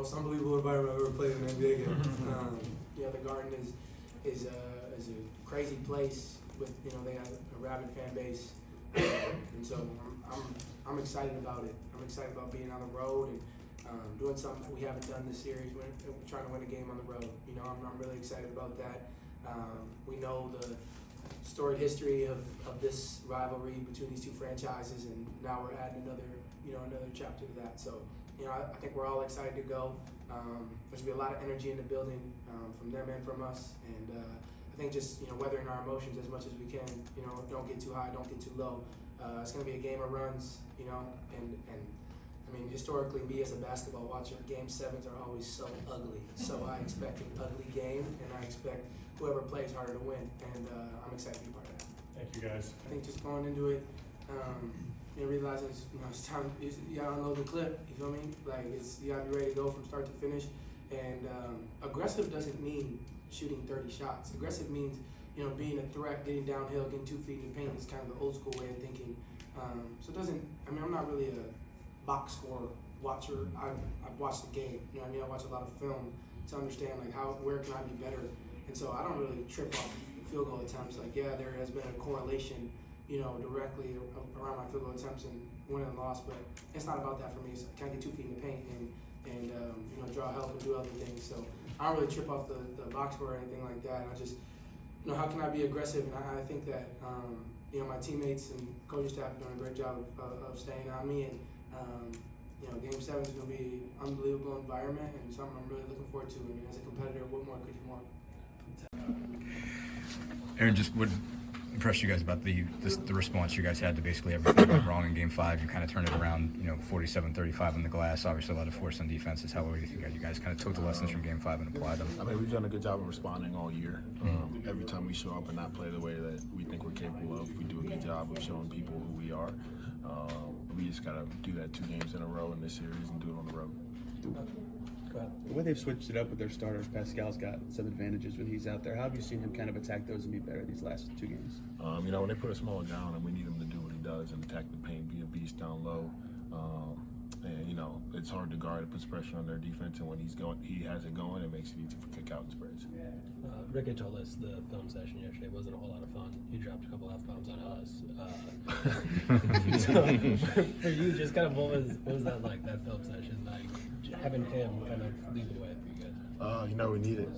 most unbelievable environment I've ever played in an NBA game. The Garden is a crazy place with, they have a rabid fan base. And so I'm excited about it. I'm excited about being on the road and doing something that we haven't done this series. We're trying to win a game on the road. I'm really excited about that. We know the storied history of this rivalry between these two franchises, and now we're adding another chapter to that. So, I think we're all excited to go. There's gonna be a lot of energy in the building from them and from us, and I think just weathering our emotions as much as we can. Don't get too high, don't get too low. It's gonna be a game of runs, and I mean, historically, me as a basketball watcher, Game 7s are always so ugly. So I expect an ugly game, and I expect whoever plays harder to win. And I'm excited to be part of that. Thank you, guys. I think just going into it, realizing it's time. You gotta unload the clip. You feel me? Like you gotta be ready to go from start to finish. And aggressive doesn't mean shooting 30 shots. Aggressive means being a threat, getting downhill, getting 2 feet in the paint. Is kind of the old school way of thinking. So it doesn't. I mean, I'm not really a box score watcher. I watch the game. I watch a lot of film to understand where can I be better. And so I don't really trip off field goal attempts. There has been a correlation, directly around my field goal attempts and win and loss, but it's not about that for me. It's, can I get 2 feet in the paint and draw help and do other things. So I don't really trip off the box score or anything like that. I just, how can I be aggressive? And I think that, my teammates and coaching staff are doing a great job of staying on me. And, Game 7 is going to be an unbelievable environment and something I'm really looking forward to. And as a competitor, what more could you want? Aaron, just what impressed you guys about the response you guys had to basically everything went wrong in Game 5? You kind of turned it around, 47-35 on the glass. Obviously, a lot of force on defenses. How do you think you guys kind of took the lessons from Game 5 and applied them? I mean, we've done a good job of responding all year. Every time we show up and not play the way that we think we're capable of, we do a good job of showing people who we are. We just got to do that 2 games in a row in this series and do it on the road. The way they've switched it up with their starters, Pascal's got some advantages when he's out there. How have you seen him kind of attack those and be better these last 2 games? When they put a smaller down and we need him to do what he does and attack the paint, be a beast down low. It's hard to guard. It puts pressure on their defense, and when he has it going, it makes it easy for kick out and spreads. Rick had told us the film session yesterday wasn't a whole lot of fun. He dropped a couple F-bombs on us. So for you, just kind of what was that like, that film session? Like having him kind of lead the way for you guys? We need it.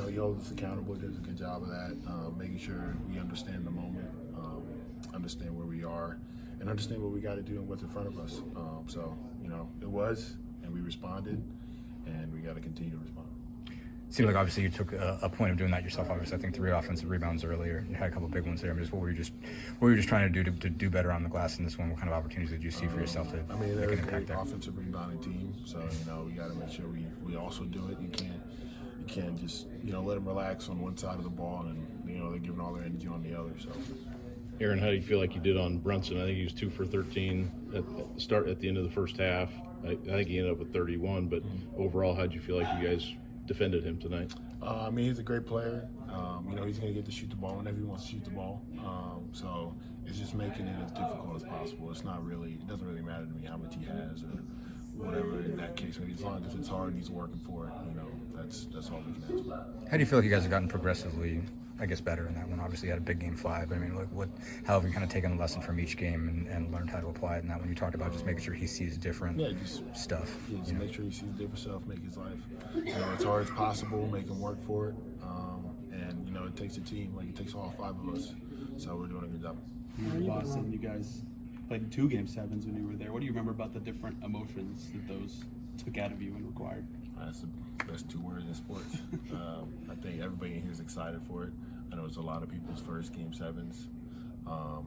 He holds us accountable, does a good job of that, making sure we understand the moment, understand where we are, and understand what we got to do and what's in front of us. It was, and we responded, and we got to continue to respond. Seemed like obviously you took a point of doing that yourself. Obviously, I think 3 offensive rebounds earlier. You had a couple of big ones there. What were you just trying to do to do better on the glass in this one? What kind of opportunities did you see for yourself to make an they're a impact great there? offensive rebounding team, so we got to make sure we also do it. You can't just let them relax on one side of the ball and they're giving all their energy on the other. So. Aaron, how do you feel like you did on Brunson? I think he was 2 for 13 at the end of the first half. I think he ended up with 31, but overall, how did you feel like you guys defended him tonight? He's a great player. He's going to get to shoot the ball whenever he wants to shoot the ball. So it's just making it as difficult as possible. It doesn't really matter to me how much he has or whatever in that case. Maybe as long as it's hard and he's working for it, that's all we can ask for. How do you feel like you guys have gotten progressively, I guess, better in that one? Obviously, you had a big Game 5. I mean, how have you kind of taken a lesson from each game and learned how to apply it in that one? You talked about just making sure he sees different stuff. Yeah, just make sure he sees different stuff, make his life as hard as possible, make him work for it. And, it takes a team. It takes all 5 of us. So we're doing a good job. In Boston, you guys played 2 Game 7s when you were there. What do you remember about the different emotions that those took out of you and required? That's the best 2 words in sports. I think everybody in here is excited for it. I know it's a lot of people's first Game 7s.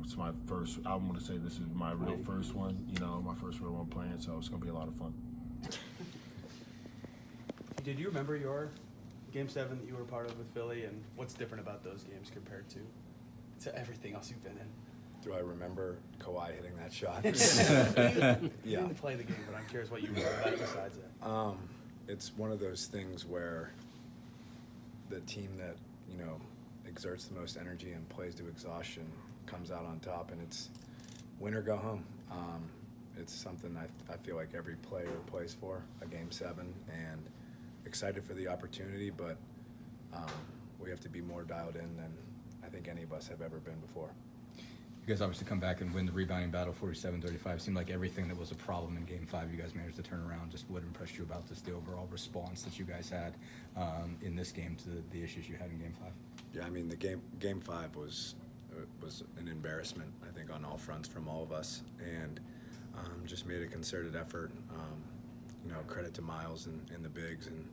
It's my first. I want to say this is my real first one. My first real one playing, so it's going to be a lot of fun. Did you remember your Game 7 that you were part of with Philly, and what's different about those games compared to everything else you've been in? Do I remember Kawhi hitting that shot? You didn't play the game, but I'm curious what you remember about it besides that. It's one of those things where the team that exerts the most energy and plays to exhaustion comes out on top, and it's win or go home. it's something I feel like every player plays for, a Game 7, and excited for the opportunity, but we have to be more dialed in than I think any of us have ever been before. You guys obviously come back and win the rebounding battle 47-35. Seemed like everything that was a problem in Game 5 you guys managed to turn around. Just what impressed you about the overall response that you guys had in this game to the issues you had in Game 5? Yeah, I mean, the game 5 was an embarrassment, I think, on all fronts from all of us, and just made a concerted effort. Credit to Miles and the bigs and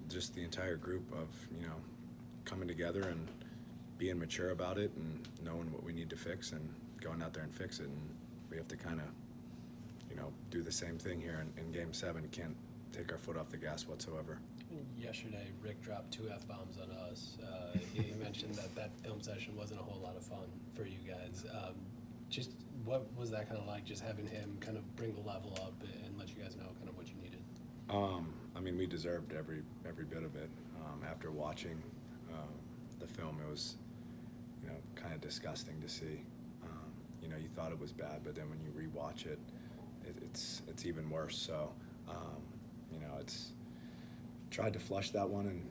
just the entire group of coming together and being mature about it and knowing what we need to fix and going out there and fix it. And we have to kind of do the same thing here in Game 7. Can't take our foot off the gas whatsoever. Yesterday, Rick dropped 2 F-bombs on us. He mentioned that film session wasn't a whole lot of fun for you guys. Just what was that kind of like, just having him kind of bring the level up and let you guys know kind of what you needed? I mean, we deserved every bit of it. After watching the film, it was kind of disgusting to see. You thought it was bad, but then when you rewatch it, it's even worse. So it's tried to flush that one and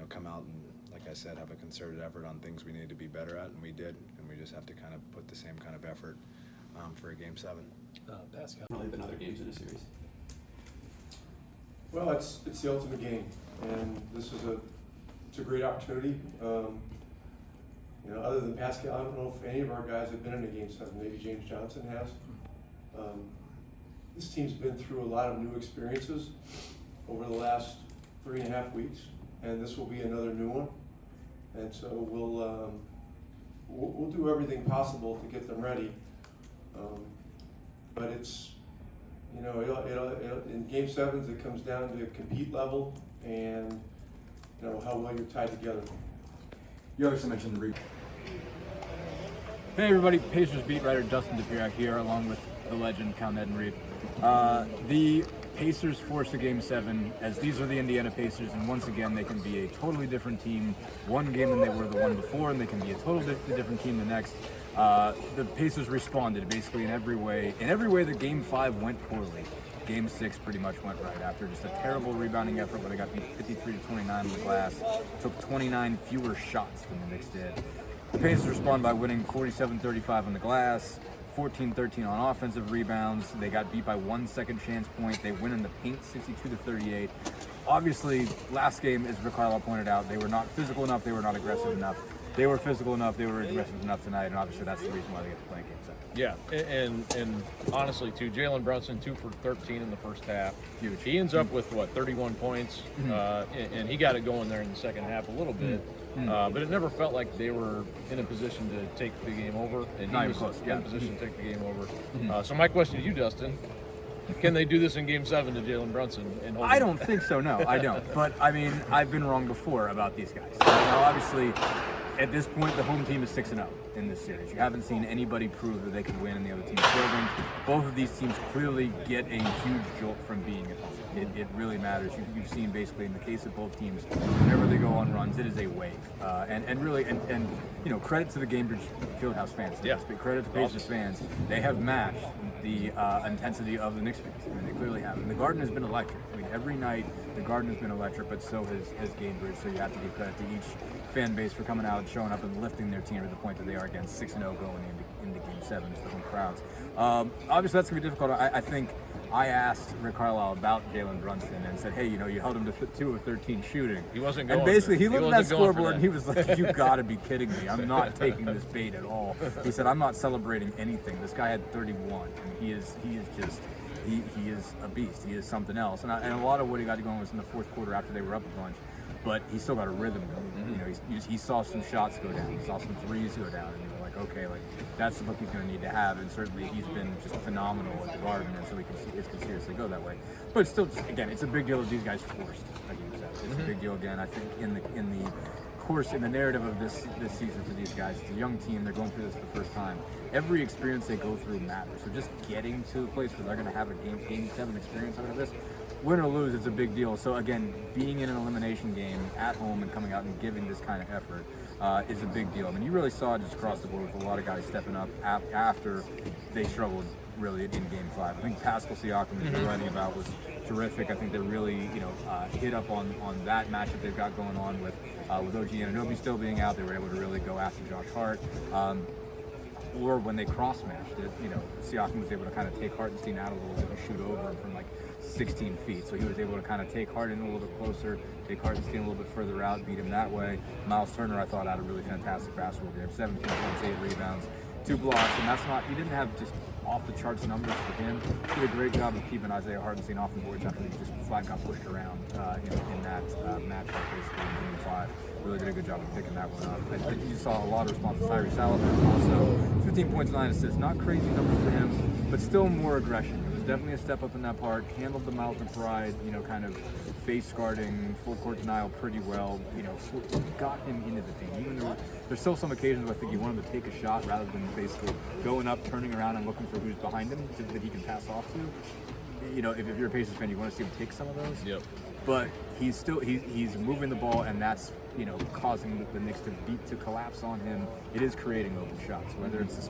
come out and, like I said, have a concerted effort on things we needed to be better at, and we did, and we just have to kind of put the same kind of effort for a Game 7. Pascal. Probably been other games in a series. Well, it's the ultimate game, and this is it's a great opportunity. Other than Pascal, I don't know if any of our guys have been in a Game 7. Maybe James Johnson has. This team's been through a lot of new experiences over the last 3.5 weeks, and this will be another new one. And so we'll do everything possible to get them ready. But it's in Game 7s, it comes down to compete level and how well you're tied together. You obviously mentioned the rebound. Hey everybody, Pacers beat writer Dustin Dopriak here, along with the legend Cal Neddenriep. The Pacers force a Game 7, as these are the Indiana Pacers, and once again they can be a totally different team one game than they were the one before, and they can be a totally different team the next. The Pacers responded basically in every way. In every way that Game 5 went poorly, Game 6 pretty much went right after just a terrible rebounding effort where they got beat 53-29 on the glass, took 29 fewer shots than the Knicks did. The Pacers respond by winning 47-35 on the glass, 14-13 on offensive rebounds. They got beat by 1 second chance point. They win in the paint 62-38. Obviously, last game, as Rick Carlisle pointed out, they were not physical enough, they were not aggressive enough. They were physical enough, they were aggressive enough tonight, and obviously that's the reason why they get to play Game 7. Yeah, and honestly, too, Jalen Brunson 2 for 13 in the first half. Huge. He ends up with 31 points, and he got it going there in the second half a little bit. But it never felt like they were in a position to take the game over, and he was in a position to take the game over. So my question to you, Dustin, can they do this in Game 7 to Jalen Brunson? And hold I him? don't think so, no, I don't. But, I mean, I've been wrong before about these guys. Obviously, at this point, the home team is 6-0 in this series. You haven't seen anybody prove that they can win in the other team's building. Both of these teams clearly get a huge jolt from being at home. It really matters. You've seen basically in the case of both teams, whenever they go on runs, it is a wave. And really, credit to the Gainbridge Fieldhouse fans. Yeah. But credit to Pacers fans. They have matched the intensity of the Knicks fans. I mean, they clearly have. And the Garden has been electric. I mean, every night the Garden has been electric, but so has Gainbridge. So you have to give credit to each fan base for coming out and showing up and lifting their team to the point that they are again 6-0 going into Game 7 to the home crowds. Obviously, that's going to be difficult. I think I asked Rick Carlisle about Jalen Brunson and said, hey, you held him to 2 of 13 shooting. He wasn't going. And basically, he looked at that wasn't going for scoreboard that. and he was like, you got to be kidding me. I'm not taking this bait at all. He said, I'm not celebrating anything. This guy had 31, and he is a beast. He is something else. And a lot of what he got going was in the fourth quarter after they were up a bunch. But he still got a rhythm going. He saw some shots go down. He saw some threes go down, and you were like, okay, that's the look he's going to need to have. And certainly he's been just phenomenal at the Garden, and so it can seriously go that way. But it's still, again, it's a big deal that these guys forced a Game 7. It's a big deal again. I think in the narrative of this season for these guys, it's a young team. They're going through this for the first time. Every experience they go through matters. So just getting to a place where they're going to have a Game 7 experience out of this, win or lose, it's a big deal. So again, being in an elimination game at home and coming out and giving this kind of effort, is a big deal. I mean, you really saw it just across the board with a lot of guys stepping up after they struggled really in Game 5. I think Pascal Siakam, as you're writing about, was terrific. I think they're really, hit up on that matchup they've got going on with OG Anunoby still being out. They were able to really go after Josh Hart. Or when they cross-matched it, Siakam was able to kind of take Hartenstein out a little bit and shoot over him from like 16 feet. So he was able to kind of take Harden a little bit closer, take Hartenstein a little bit further out, beat him that way. Miles Turner, I thought, had a really fantastic basketball game. 17 points, 8 rebounds, 2 blocks, and that's not, he didn't have just off-the-charts numbers for him. He did a great job of keeping Isaiah Hartenstein off the boards after he just flat got pushed around in that matchup basically in Game 5. Really did a good job of picking that one up. I think you saw a lot of responses. Tyrese Haliburton also 15 points, 9 assists. Not crazy numbers for him, but still more aggression. It was definitely a step up in that part. Handled the Miles McBride, kind of face guarding, full court denial pretty well. Got him into the paint. Even there's still some occasions where I think you want him to take a shot rather than basically going up, turning around, and looking for who's behind him that he can pass off to. If you're a Pacers fan, you want to see him take some of those. Yep. But he's moving the ball, and that's causing the Knicks to collapse on him. It is creating open shots. Whether it's the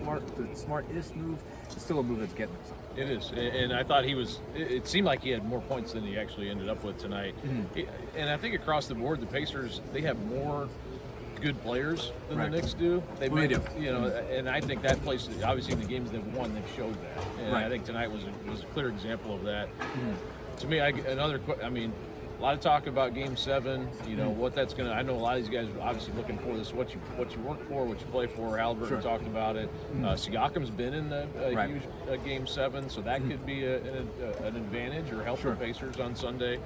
smartest move, it's still a move that's getting them something. It is, and I thought he was. It seemed like he had more points than he actually ended up with tonight. And I think across the board, the Pacers, they have more good players than the Knicks do. They do. And I think that plays, obviously in the games they've won, they've showed that. And I think tonight was a clear example of that. To me, a lot of talk about Game 7. What that's gonna. I know a lot of these guys are obviously looking for this. What you work for, what you play for. Haliburton talked about it. Siakam's been in the huge Game 7, so that could be an advantage or help the Pacers on Sunday.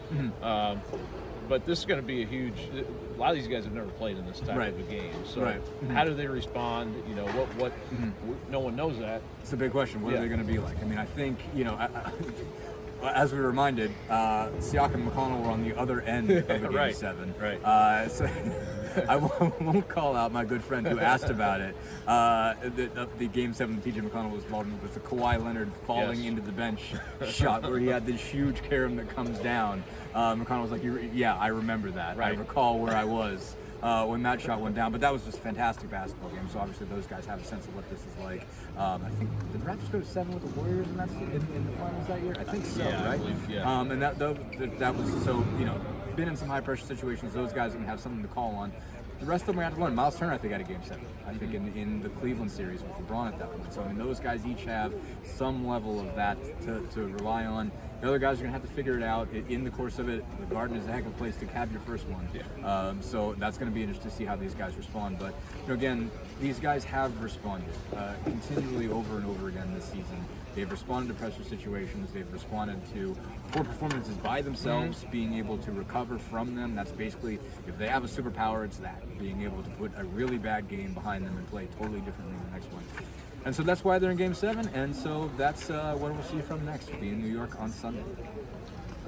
But this is going to be a huge. A lot of these guys have never played in this type of a game. So how do they respond? What? No one knows that. It's a big question. What are they going to be like? I mean, I think as we were reminded, Siakam and McConnell were on the other end of the Game 7. So I won't call out my good friend who asked about it. The Game 7 TJ McConnell was involved with the Kawhi Leonard falling into the bench shot where he had this huge carom that comes down. McConnell was like, I remember that. I recall where I was when that shot went down. But that was just a fantastic basketball game. So obviously those guys have a sense of what this is like. I think did the Raptors go to 7 with the Warriors in the finals that year? I think so, right? I believe, and that was so been in some high pressure situations. Those guys are gonna have something to call on. The rest of them we have to learn. Miles Turner, I think, had a Game 7. I think in the Cleveland series with LeBron at that point. So those guys each have some level of that to rely on. The other guys are going to have to figure it out in the course of it. The Garden is a heck of a place to have your first one. So that's going to be interesting to see how these guys respond. But again, these guys have responded continually over and over again this season. They've responded to pressure situations. They've responded to poor performances by themselves, being able to recover from them. That's basically, if they have a superpower, it's that. Being able to put a really bad game behind them and play totally differently in the next one. And so that's why they're in Game 7, and so that's what we'll see from next. We'll be in New York on Sunday.